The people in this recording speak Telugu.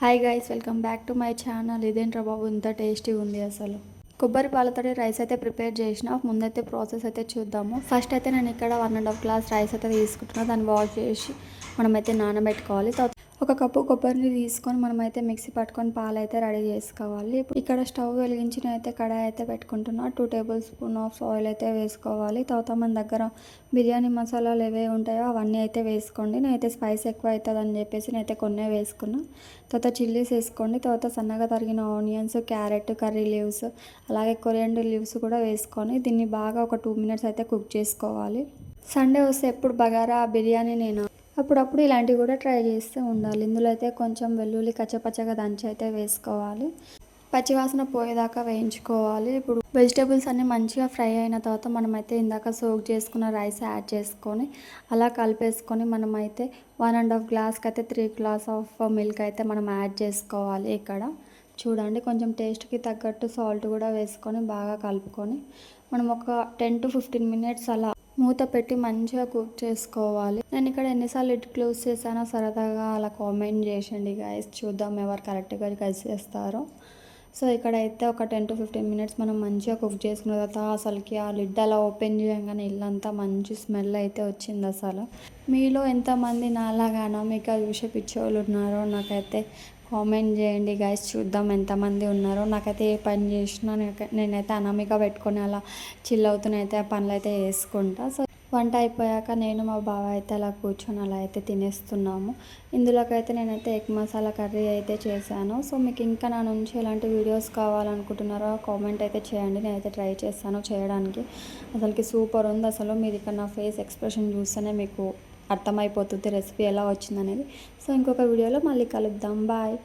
Hi guys, welcome back to my channel. ఇదేంట్రా బాబు ఇంత టేస్టీ ఉంది అసలు. కొబ్బరి పాలతోటి రైస్ అయితే ప్రిపేర్ చేసిన. ముందైతే ప్రాసెస్ అయితే చూద్దాము. ఫస్ట్ అయితే నేను ఇక్కడ 1.5 గ్లాస్ రైస్ అయితే తీసుకుంటున్నా. దాన్ని వాష్ చేసి మనమైతే నానబెట్టుకోవాలి. ఒక కప్పు కొబ్బరిని తీసుకొని మనమైతే మిక్సీ పట్టుకొని పాలు అయితే రెడీ చేసుకోవాలి. ఇక్కడ స్టవ్ వెలిగించి అయితే కడాయి అయితే పెట్టుకుంటున్నా. 2 టేబుల్ స్పూన్ ఆఫ్ ఆయిల్ అయితే వేసుకోవాలి. తర్వాత మన దగ్గర బిర్యానీ మసాలాలు ఏవే ఉంటాయో అవన్నీ అయితే వేసుకోండి. నేనైతే స్పైస్ ఎక్కువ అవుతుంది అని చెప్పేసి నేనైతే కొన్నే వేసుకున్నా. తర్వాత చిల్లీస్ వేసుకోండి. తర్వాత సన్నగా తరిగిన ఆనియన్స్, క్యారెట్, కర్రీ లీవ్స్, అలాగే కొరియాండర్ లీవ్స్ కూడా వేసుకొని దీన్ని బాగా ఒక 2 మినిట్స్ అయితే కుక్ చేసుకోవాలి. సండే వస్తే ఎప్పుడు బగారా బిర్యానీ నేను అప్పుడప్పుడు ఇలాంటివి కూడా ట్రై చేస్తూ ఉండాలి. ఇందులో అయితే కొంచెం వెల్లుల్లి కచ్చపచ్చగా దంచి అయితే వేసుకోవాలి. పచ్చివాసన పోయేదాకా వేయించుకోవాలి. ఇప్పుడు వెజిటేబుల్స్ అన్నీ మంచిగా ఫ్రై అయిన తర్వాత మనమైతే ఇందాక సోక్ చేసుకున్న రైస్ యాడ్ చేసుకొని అలా కలిపేసుకొని మనమైతే 1.5 గ్లాస్కి అయితే 3 గ్లాస్ ఆఫ్ మిల్క్ అయితే మనం యాడ్ చేసుకోవాలి. ఇక్కడ చూడండి, కొంచెం టేస్ట్కి తగ్గట్టు సాల్ట్ కూడా వేసుకొని బాగా కలుపుకొని మనం ఒక 10 to 15 మినిట్స్ అలా మూత పెట్టి మంచిగా కుక్ చేసుకోవాలి. నేను ఇక్కడ ఎన్నిసార్లు లిడ్ క్లోజ్ చేశానో సరదాగా అలా కామెంట్ చేయండి గైస్. చూద్దాం ఎవరు కరెక్ట్గా గైస్ చేస్తారో. సో ఇక్కడైతే ఒక 10 to 15 మినిట్స్ మనం మంచిగా కుక్ చేసుకున్న తర్వాత అసలుకి ఆ లిడ్ అలా ఓపెన్ చేయగానే ఇల్లంతా మంచి స్మెల్ అయితే వచ్చింది. అసలు మీలో ఎంతమంది నాలాగా అనామిక చూసే పిచ్చోళ్ళు ఉన్నారో నాకైతే కామెంట్ చేయండి గైస్. చూద్దాం ఎంతమంది ఉన్నారో. నాకైతే ఏ పని చేసినా నేనైతే అనామిక పెట్టుకొని అలా చిల్ అవుతూనే అయితే ఆ పనులు అయితే చేసుకుంటా. సో వంట అయిపోయాక నేను మా బావ అయితే అలా కూర్చొని అలా అయితే తినేస్తున్నాము. ఇందులోకైతే నేనైతే ఎగ్ మసాలా కర్రీ అయితే చేశాను. సో మీకు ఇంకా నా నుంచి ఎలాంటి వీడియోస్ కావాలనుకుంటున్నారో కామెంట్ అయితే చేయండి. నేనైతే ట్రై చేస్తాను చేయడానికి. అసలుకి సూపర్ ఉంది. అసలు మీరు ఇక్కడ నా ఫేస్ ఎక్స్ప్రెషన్ చూస్తేనే మీకు అర్థమైపోతుంది రెసిపీ ఎలా వచ్చిందనేది. సో ఇంకొక వీడియోలో మళ్ళీ కలుద్దాం. బాయ్.